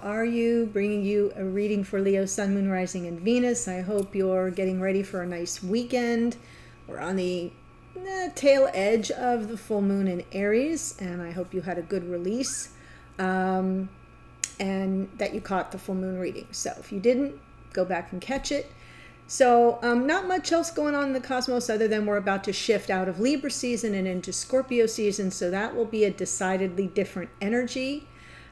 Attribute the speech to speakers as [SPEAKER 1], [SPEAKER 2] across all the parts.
[SPEAKER 1] are you? Bringing you a reading for Leo, Sun, Moon, Rising, and Venus. I hope you're getting ready for a nice weekend. We're on the tail edge of the full moon in Aries, and I hope you had a good release and that you caught the full moon reading. So if you didn't, go back and catch it. So not much else going on in the cosmos other than we're about to shift out of Libra season and into Scorpio season. So that will be a decidedly different energy.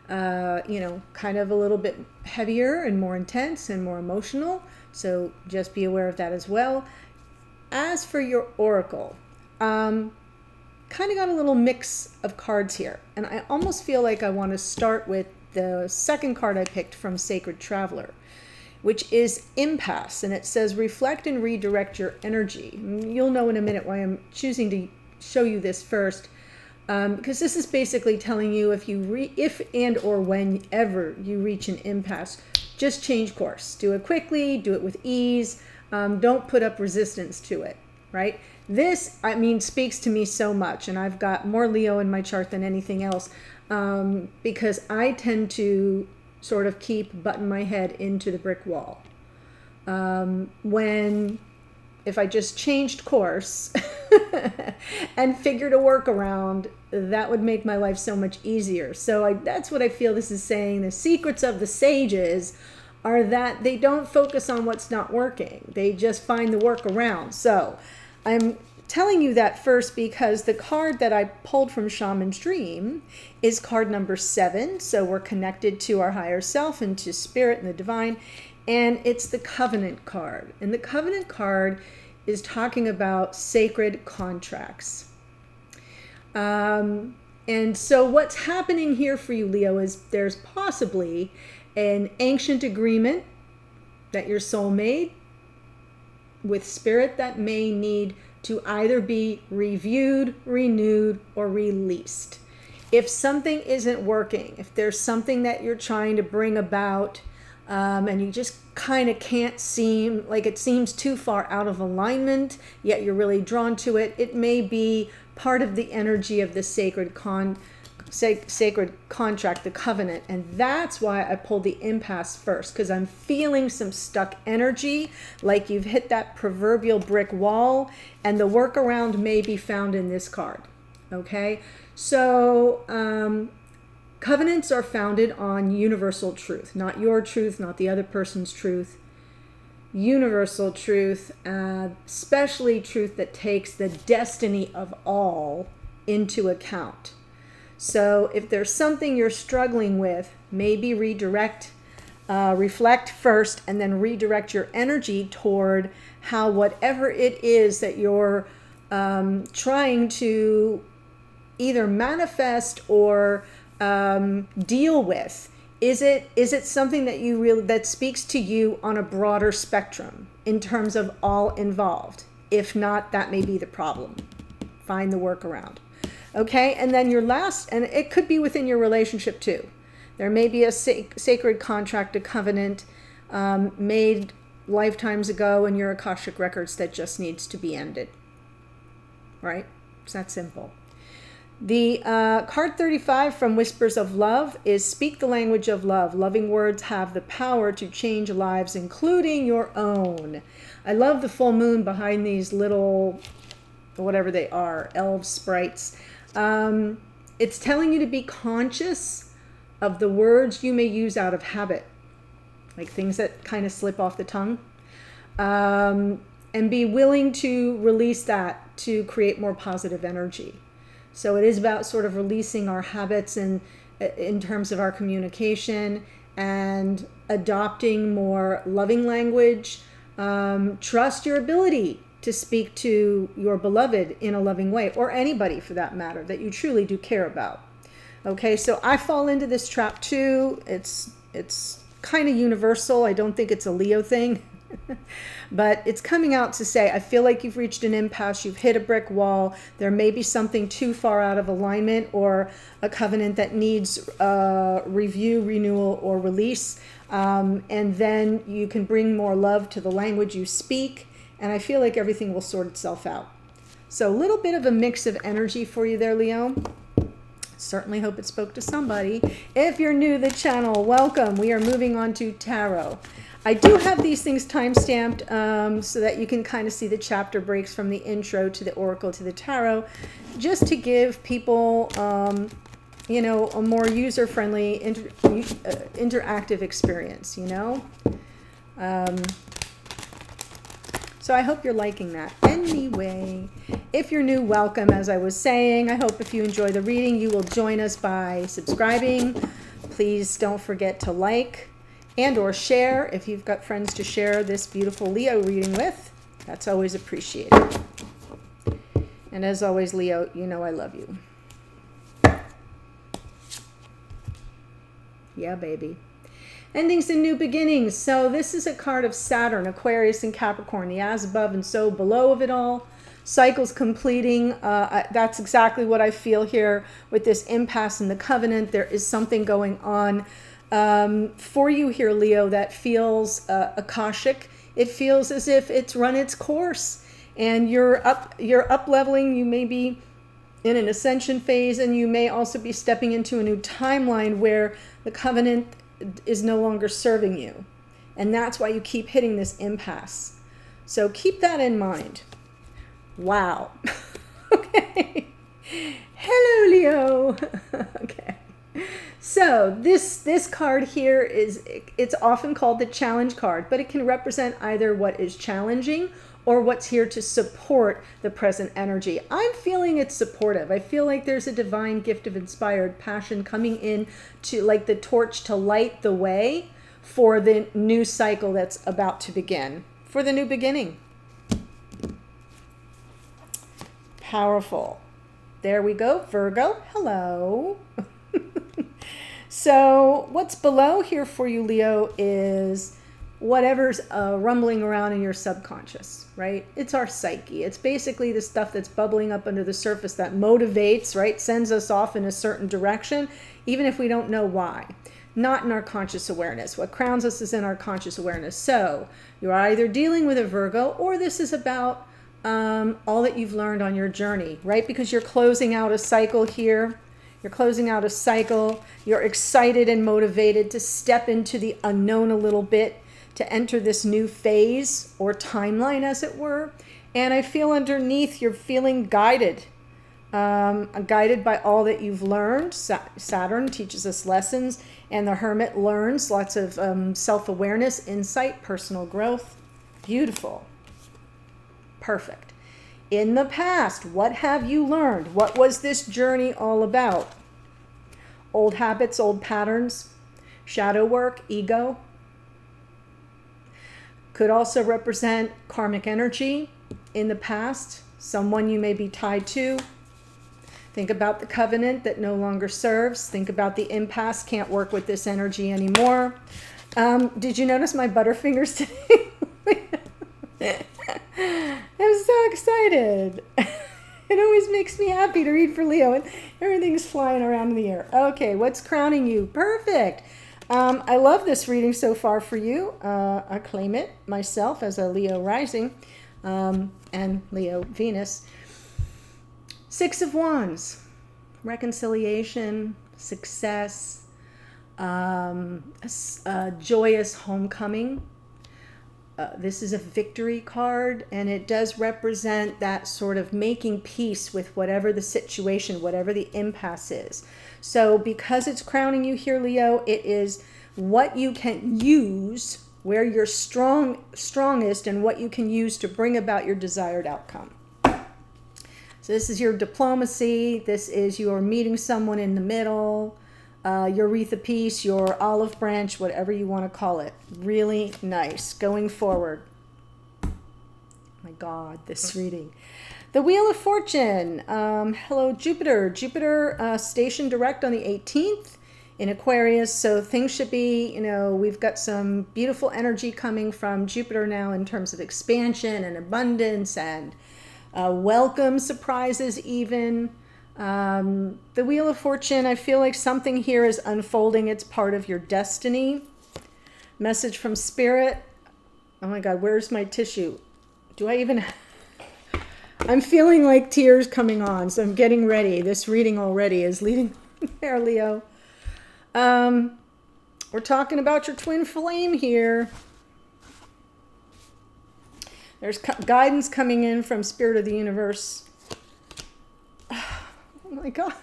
[SPEAKER 1] Kind of a little bit heavier and more intense and more emotional. So just be aware of that as well. As for your oracle, kind of got a little mix of cards here. And I almost feel like I want to start with the second card I picked from Sacred Traveler, which is impasse. And it says, reflect and redirect your energy. You'll know in a minute why I'm choosing to show you this first. Because this is basically telling you if and or whenever you reach an impasse, just change course. Do it quickly, do it with ease. Don't put up resistance to it, right? This, speaks to me so much, and I've got more Leo in my chart than anything else, because I tend to sort of keep butting my head into the brick wall. If I just changed course and figured a workaround, that would make my life so much easier. So that's what I feel this is saying. The secrets of the sages are that they don't focus on what's not working. They just find the workaround. So I'm telling you that first because the card that I pulled from Shaman's Dream is card number 7. So we're connected to our higher self and to spirit and the divine. And it's the Covenant card. And the Covenant card is talking about sacred contracts. And so what's happening here for you, Leo, is there's possibly an ancient agreement that your soul made with spirit that may need to either be reviewed, renewed, or released. If something isn't working, if there's something that you're trying to bring about, and you just kind of can't seem like it seems too far out of alignment, yet you're really drawn to it, it may be part of the energy of the sacred contract, the covenant. And that's why I pulled the impasse first, because I'm feeling some stuck energy, like you've hit that proverbial brick wall, and the workaround may be found in this card. Okay, so covenants are founded on universal truth, not your truth, not the other person's truth. Universal truth, especially truth that takes the destiny of all into account. So if there's something you're struggling with, maybe reflect first, and then redirect your energy toward how whatever it is that you're trying to either manifest or deal with. Is it something that that speaks to you on a broader spectrum in terms of all involved? If not, that may be the problem. Find the workaround. Okay, and then your last, and it could be within your relationship too. There may be a sacred contract, a covenant made lifetimes ago in your Akashic records that just needs to be ended. Right? It's that simple. The card 35 from Whispers of Love is speak the language of love. Loving words have the power to change lives, including your own. I love the full moon behind these little, whatever they are, elves, sprites. It's telling you to be conscious of the words you may use out of habit, like things that kind of slip off the tongue, and be willing to release that to create more positive energy. So it is about sort of releasing our habits in terms of our communication and adopting more loving language. Trust your ability to speak to your beloved in a loving way, or anybody for that matter that you truly do care about. Okay, so I fall into this trap too. It's kind of universal. I don't think it's a Leo thing. But it's coming out to say, I feel like you've reached an impasse, you've hit a brick wall, there may be something too far out of alignment or a covenant that needs review, renewal, or release. And then you can bring more love to the language you speak, and I feel like everything will sort itself out. So a little bit of a mix of energy for you there, Leo. Certainly hope it spoke to somebody. If you're new to the channel, welcome. We are moving on to tarot. I do have these things time-stamped so that you can kind of see the chapter breaks from the intro to the oracle to the tarot, just to give people, you know, a more user-friendly, interactive experience, you know? So I hope you're liking that. Anyway, if you're new, welcome. As I was saying, I hope if you enjoy the reading, you will join us by subscribing. Please don't forget to like and or share if you've got friends to share this beautiful Leo reading with. That's always appreciated. And as always, Leo, you know I love you. Yeah, baby. Endings and new beginnings. So this is a card of Saturn, Aquarius, and Capricorn, the as above and so below of it all. Cycles completing. That's exactly what I feel here with this impasse in the covenant. There is something going on for you here, Leo, that feels akashic. It feels as if it's run its course, and you're up leveling. You may be in an ascension phase, and you may also be stepping into a new timeline where the covenant is no longer serving you, and that's why you keep hitting this impasse. So keep that in mind. Wow. Okay. Hello, Leo. Okay. So this card here it's often called the challenge card, but it can represent either what is challenging or what's here to support the present energy. I'm feeling it's supportive. I feel like there's a divine gift of inspired passion coming in to, like the torch, to light the way for the new cycle that's about to begin, for the new beginning. Powerful. There we go, Virgo. Hello. So what's below here for you, Leo, is whatever's rumbling around in your subconscious, right? It's our psyche. It's basically the stuff that's bubbling up under the surface that motivates, right? Sends us off in a certain direction, even if we don't know why. Not in our conscious awareness. What crowns us is in our conscious awareness. So you're either dealing with a Virgo, or this is about all that you've learned on your journey, right? Because you're closing out a cycle here. You're closing out a cycle. You're excited and motivated to step into the unknown a little bit, to enter this new phase or timeline, as it were. And I feel underneath you're feeling guided, guided by all that you've learned. Saturn teaches us lessons, and the Hermit learns lots of self-awareness, insight, personal growth. Beautiful. Perfect. In the past, what have you learned? What was this journey all about? Old habits, old patterns, shadow work, ego. Could also represent karmic energy in the past, someone you may be tied to. Think about the covenant that no longer serves. Think about the impasse, can't work with this energy anymore. Did you notice my butterfingers today? I'm so excited. It always makes me happy to read for Leo, and everything's flying around in the air. Okay, what's crowning you? Perfect. I love this reading so far for you. I claim it myself as a Leo rising and Leo Venus. Six of Wands, reconciliation, success, a joyous homecoming. This is a victory card, and it does represent that sort of making peace with whatever the situation, whatever the impasse is. So because it's crowning you here, Leo, it is what you can use, where you're strongest, and what you can use to bring about your desired outcome. So this is your diplomacy. This is your meeting someone in the middle, your wreath of peace, your olive branch, whatever you want to call it. Really nice. Going forward. My God, this reading. The Wheel of Fortune. Hello, Jupiter. Jupiter stationed direct on the 18th in Aquarius. So things should be, you know, we've got some beautiful energy coming from Jupiter now in terms of expansion and abundance and welcome surprises even. The Wheel of Fortune, I feel like something here is unfolding. It's part of your destiny. Message from Spirit. Oh my God, where's my tissue? Do I even... I'm feeling like tears coming on, so I'm getting ready. This reading already is leading there, Leo. We're talking about your twin flame here. There's guidance coming in from Spirit of the Universe. Oh my God.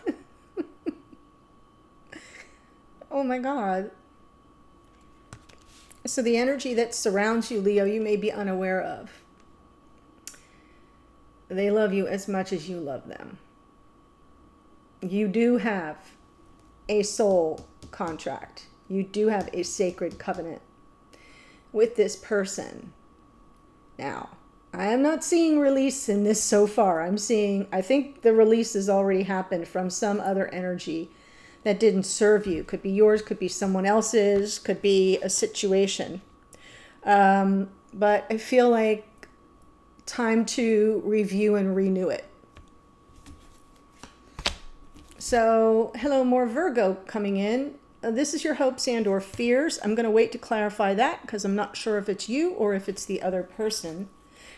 [SPEAKER 1] Oh my God. So the energy that surrounds you, Leo, you may be unaware of. They love you as much as you love them. You do have a soul contract. You do have a sacred covenant with this person. Now, I am not seeing release in this so far. I think the release has already happened from some other energy that didn't serve you. Could be yours, could be someone else's, could be a situation. But I feel like time to review and renew it. So, hello, more Virgo coming in. This is your hopes and or fears. I'm going to wait to clarify that because I'm not sure if it's you or if it's the other person.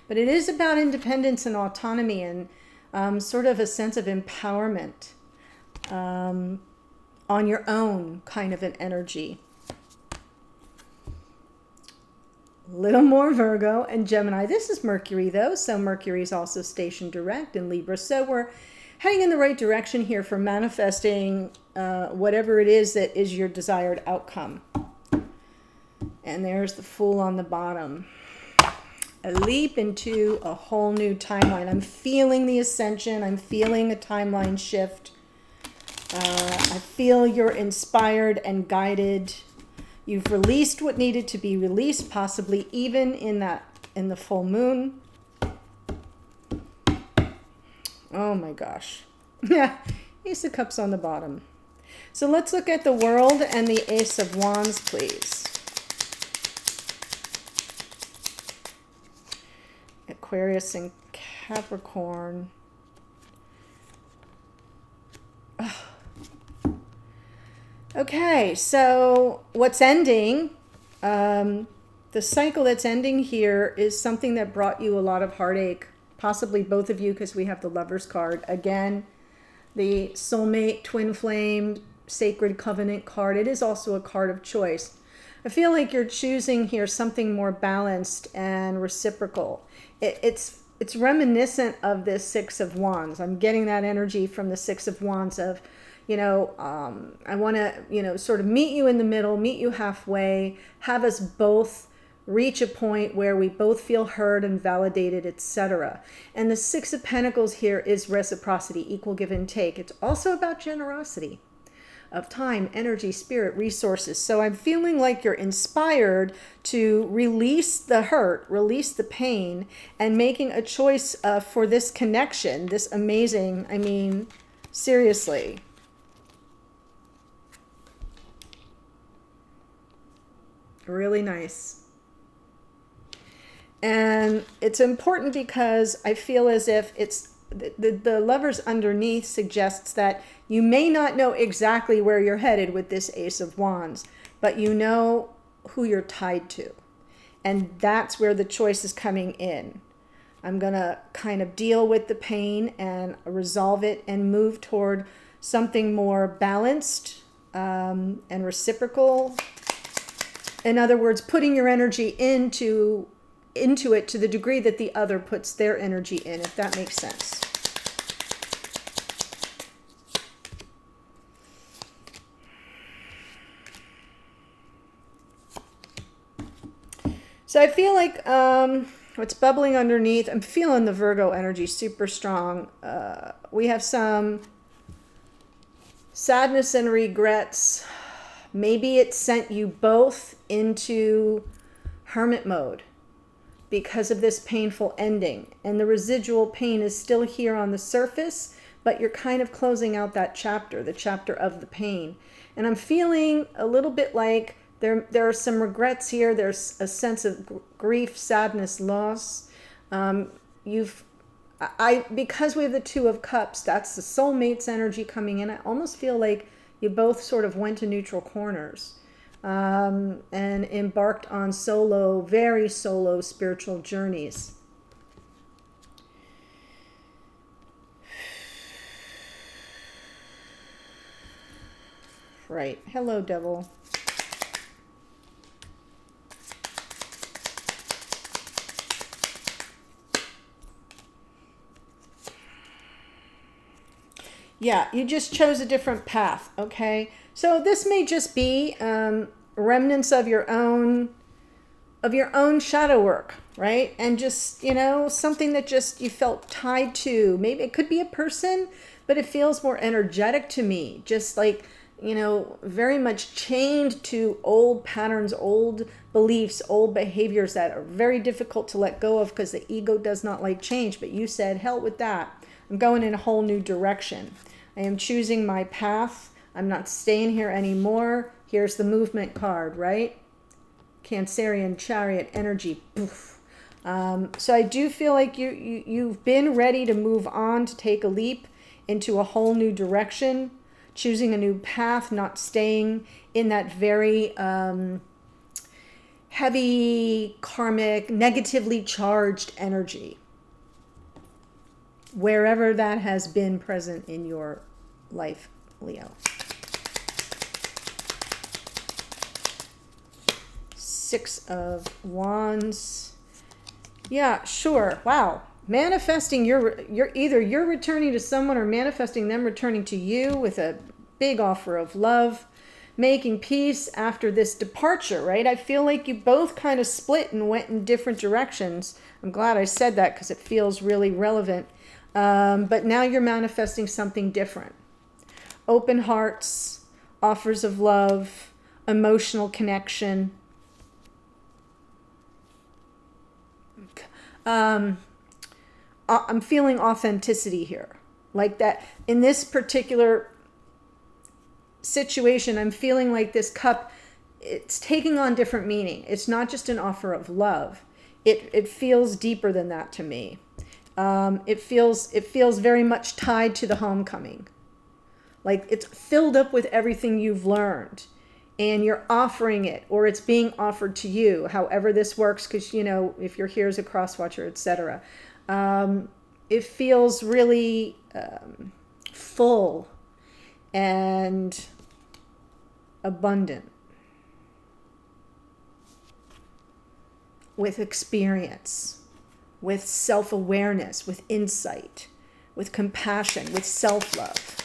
[SPEAKER 1] But it is about independence and autonomy and sort of a sense of empowerment on your own, kind of an energy. Little more Virgo and Gemini. This is Mercury though, so Mercury is also stationed direct in Libra. So we're heading in the right direction here for manifesting whatever it is that is your desired outcome. And there's the Fool on the bottom. A leap into a whole new timeline. I'm feeling the ascension. I'm feeling a timeline shift. I feel you're inspired and guided. You've released what needed to be released, possibly even in the full moon. Oh my gosh. Yeah, Ace of Cups on the bottom. So let's look at the World and the Ace of Wands, please. Aquarius and Capricorn. Oh. Okay, so what's ending, the cycle that's ending here is something that brought you a lot of heartache. Possibly both of you, because we have the Lovers card. Again, the soulmate, twin flame, sacred covenant card. It is also a card of choice. I feel like you're choosing here something more balanced and reciprocal. It's reminiscent of this Six of Wands. I'm getting that energy from the Six of Wands of, I want to, sort of meet you in the middle, meet you halfway, have us both reach a point where we both feel heard and validated, etc. And the Six of Pentacles here is reciprocity, equal give and take. It's also about generosity of time, energy, spirit, resources. So I'm feeling like you're inspired to release the hurt, release the pain, and making a choice for this connection, this amazing, seriously. Really nice. And it's important because I feel as if it's the Lovers underneath suggests that you may not know exactly where you're headed with this Ace of Wands, but you know who you're tied to. And that's where the choice is coming in. I'm going to kind of deal with the pain and resolve it and move toward something more balanced and reciprocal. In other words, putting your energy into it to the degree that the other puts their energy in, if that makes sense. So I feel like what's bubbling underneath, I'm feeling the Virgo energy super strong. We have some sadness and regrets. Maybe it sent you both into hermit mode because of this painful ending. And the residual pain is still here on the surface, but you're kind of closing out that chapter, the chapter of the pain. And I'm feeling a little bit like there are some regrets here. There's a sense of grief, sadness, loss. Because we have the Two of Cups, that's the soulmate's energy coming in. I almost feel like you both sort of went to neutral corners. And embarked on very solo spiritual journeys. Right. Hello, devil. Yeah, you just chose a different path, okay? So this may just be remnants of your own shadow work, right? And just, something that just you felt tied to. Maybe it could be a person, but it feels more energetic to me. Just like, very much chained to old patterns, old beliefs, old behaviors that are very difficult to let go of because the ego does not like change. But you said, hell with that. I'm going in a whole new direction. I am choosing my path. I'm not staying here anymore. Here's the movement card, right? Cancerian chariot energy. Poof. So I do feel like you've been ready to move on, to take a leap into a whole new direction, choosing a new path, not staying in that very heavy, karmic, negatively charged energy, wherever that has been present in your life, Leo. Six of Wands. Yeah, sure. Wow. Manifesting, you're returning to someone or manifesting them returning to you with a big offer of love, making peace after this departure, right? I feel like you both kind of split and went in different directions. I'm glad I said that because it feels really relevant. But now you're manifesting something different. Open hearts, offers of love, emotional connection. I'm feeling authenticity here. Like that in this particular situation, I'm feeling like this cup, it's taking on different meaning. It's not just an offer of love. It feels deeper than that to me. It feels very much tied to the homecoming. Like it's filled up with everything you've learned and you're offering it, or it's being offered to you, however this works, because, if you're here as a cross-watcher, etc. It feels really full and abundant with experience, with self-awareness, with insight, with compassion, with self-love.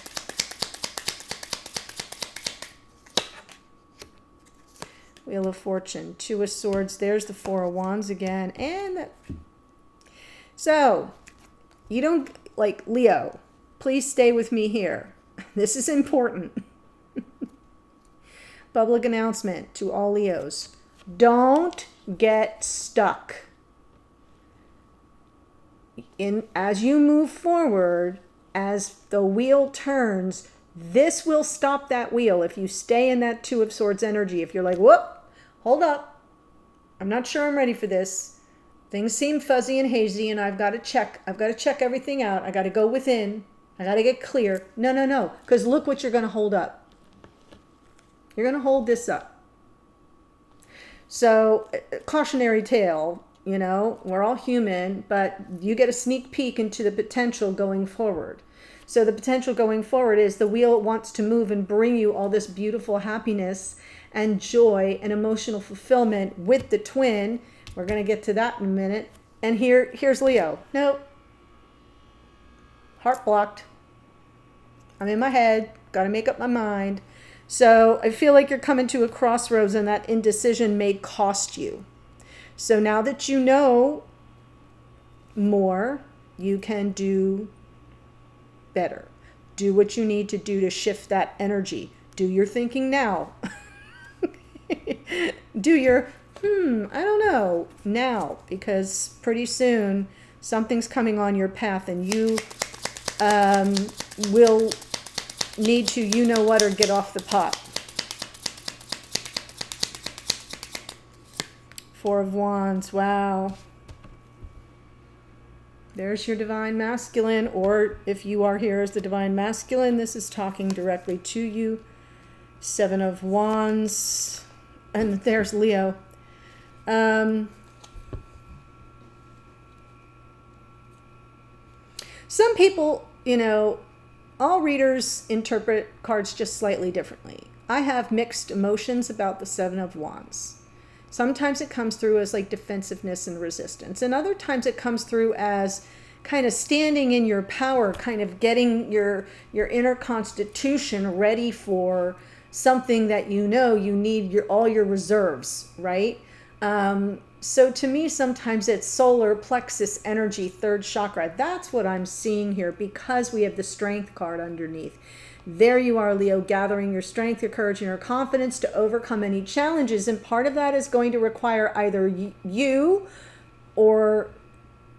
[SPEAKER 1] Wheel of Fortune, Two of Swords, there's the Four of Wands again. And so, you don't, like, Leo, please stay with me here. This is important. Public announcement to all Leos. Don't get stuck. As you move forward, as the wheel turns, this will stop that wheel. If you stay in that Two of Swords energy, if you're like, whoop, hold up, I'm not sure I'm ready for this. Things seem fuzzy and hazy and I've got to check everything out. I got to go within. I got to get clear. No. Because look what you're going to hold up. You're going to hold this up. So, cautionary tale, we're all human, but you get a sneak peek into the potential going forward. So the potential going forward is the wheel wants to move and bring you all this beautiful happiness and joy and emotional fulfillment with the twin. We're going to get to that in a minute. And here's Leo. Nope. Heart blocked. I'm in my head. Got to make up my mind. So I feel like you're coming to a crossroads and that indecision may cost you. So now that you know more, you can do better. Do what you need to do to shift that energy. Do your thinking now. Do your, I don't know, now. Because pretty soon, something's coming on your path and you will need to, or get off the pot. Four of Wands, wow. There's your divine masculine, or if you are here as the divine masculine, this is talking directly to you. Seven of Wands, and there's Leo. Some people, all readers interpret cards just slightly differently. I have mixed emotions about the Seven of Wands. Sometimes it comes through as like defensiveness and resistance, and other times it comes through as kind of standing in your power, kind of getting your inner constitution ready for something that you know you need all your reserves, right? So to me, sometimes it's solar plexus energy, third chakra. That's what I'm seeing here because we have the strength card underneath. There you are, Leo, gathering your strength, your courage, and your confidence to overcome any challenges. And part of that is going to require either you or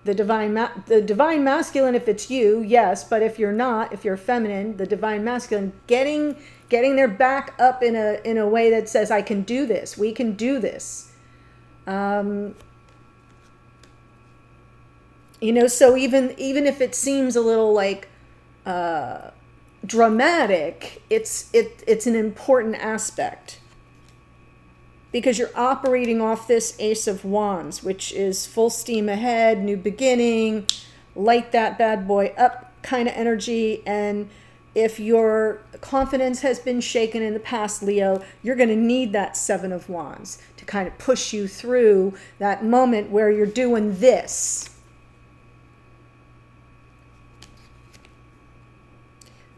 [SPEAKER 1] the divine masculine, if it's you, yes. But if you're not, if you're feminine, the divine masculine, getting their back up in a way that says, I can do this. We can do this. So even if it seems a little like dramatic, it's an important aspect because you're operating off this Ace of Wands, which is full steam ahead, new beginning, light that bad boy up kind of energy. And if your confidence has been shaken in the past, Leo, you're going to need that Seven of Wands to kind of push you through that moment where you're doing this.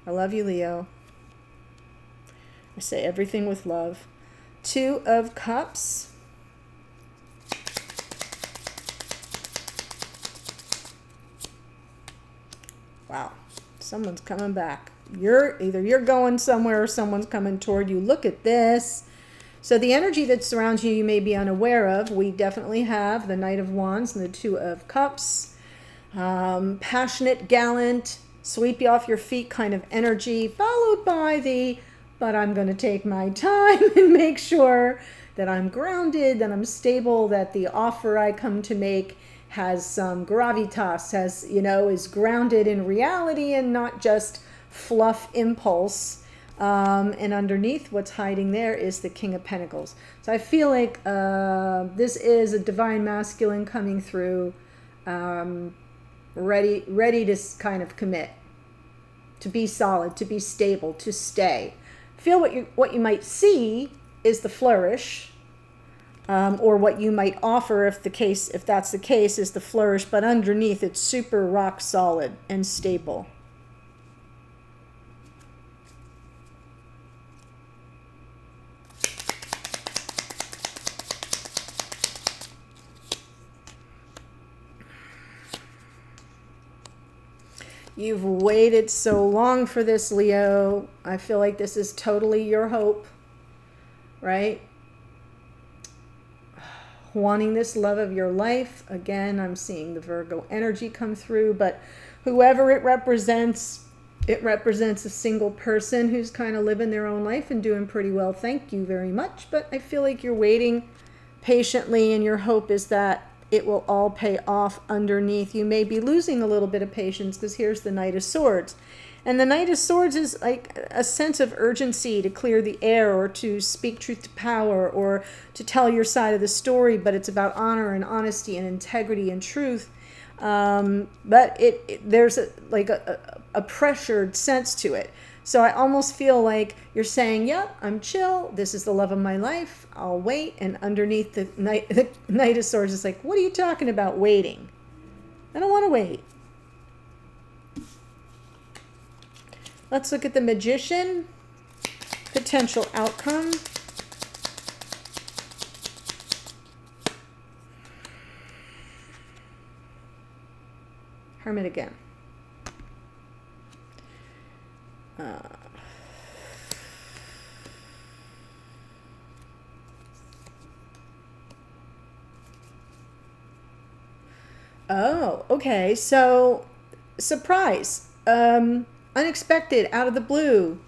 [SPEAKER 1] I love you, Leo. I say everything with love. Two of Cups. Wow. Someone's coming back. Either you're going somewhere or someone's coming toward you. Look at this. So the energy that surrounds you, you may be unaware of. We definitely have the Knight of Wands and the Two of Cups. Passionate, gallant, sweep you off your feet kind of energy, followed by the, but I'm going to take my time and make sure that I'm grounded, that I'm stable, that the offer I come to make has some gravitas, is grounded in reality and not just fluff impulse. And underneath what's hiding there is the King of Pentacles. So I feel like this is a divine masculine coming through, ready to kind of commit, to be solid, to be stable, to stay. Feel what you might see is the flourish, or what you might offer if that's the case is the flourish, but underneath it's super rock solid and stable. You've waited so long for this, Leo. I feel like this is totally your hope, right? Wanting this love of your life. Again, I'm seeing the Virgo energy come through, but whoever it represents a single person who's kind of living their own life and doing pretty well. Thank you very much. But I feel like you're waiting patiently, and your hope is that it will all pay off underneath. You may be losing a little bit of patience because here's the Knight of Swords. And the Knight of Swords is like a sense of urgency to clear the air or to speak truth to power or to tell your side of the story, but it's about honor and honesty and integrity and truth. But there's a pressured sense to it. So I almost feel like you're saying, yep, I'm chill. This is the love of my life. I'll wait. And underneath the Knight of Swords is like, what are you talking about waiting? I don't want to wait. Let's look at the Magician. Potential outcome. Hermit again. Oh, okay. So, surprise. Unexpected, out of the blue.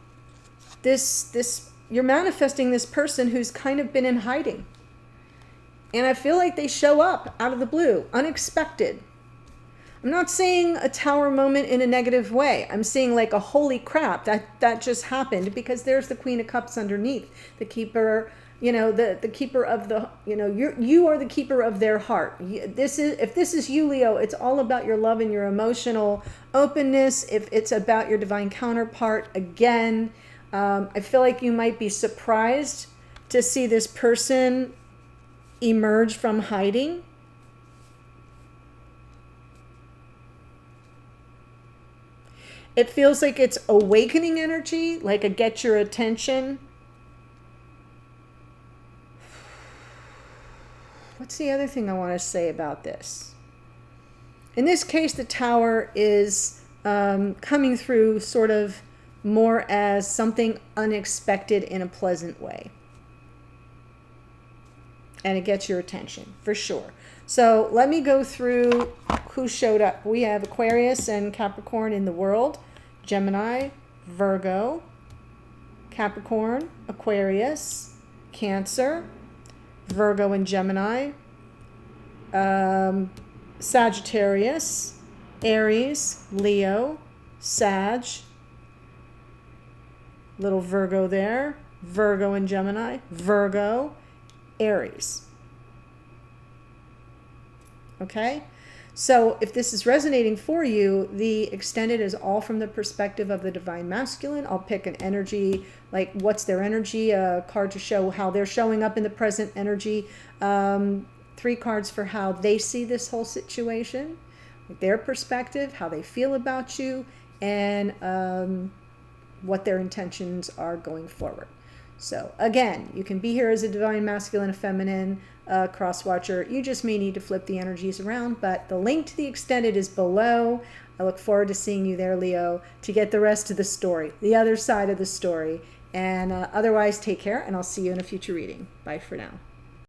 [SPEAKER 1] You're manifesting this person who's kind of been in hiding. And I feel like they show up out of the blue, unexpected. I'm not saying a tower moment in a negative way. I'm saying like a holy crap, that just happened, because there's the Queen of Cups underneath, the keeper, the keeper of the, you are the keeper of their heart. If this is you, Leo, it's all about your love and your emotional openness. If it's about your divine counterpart, again, I feel like you might be surprised to see this person emerge from hiding. It feels like it's awakening energy, like a get your attention. What's the other thing I want to say about this? In this case, the Tower is coming through sort of more as something unexpected in a pleasant way. And it gets your attention, for sure. So let me go through who showed up. We have Aquarius and Capricorn in the world. Gemini, Virgo, Capricorn, Aquarius, Cancer, Virgo and Gemini, Sagittarius, Aries, Leo, Sag, little Virgo there, Virgo and Gemini, Virgo, Aries. Okay? So if this is resonating for you, the extended is all from the perspective of the divine masculine. I'll pick an energy, like what's their energy, a card to show how they're showing up in the present energy. 3 cards for how they see this whole situation, their perspective, how they feel about you, and what their intentions are going forward. So again, you can be here as a divine masculine, a feminine, cross watcher. You just may need to flip the energies around, but the link to the extended is below. I look forward to seeing you there, Leo, to get the rest of the story, the other side of the story. And otherwise, take care, and I'll see you in a future reading. Bye for now.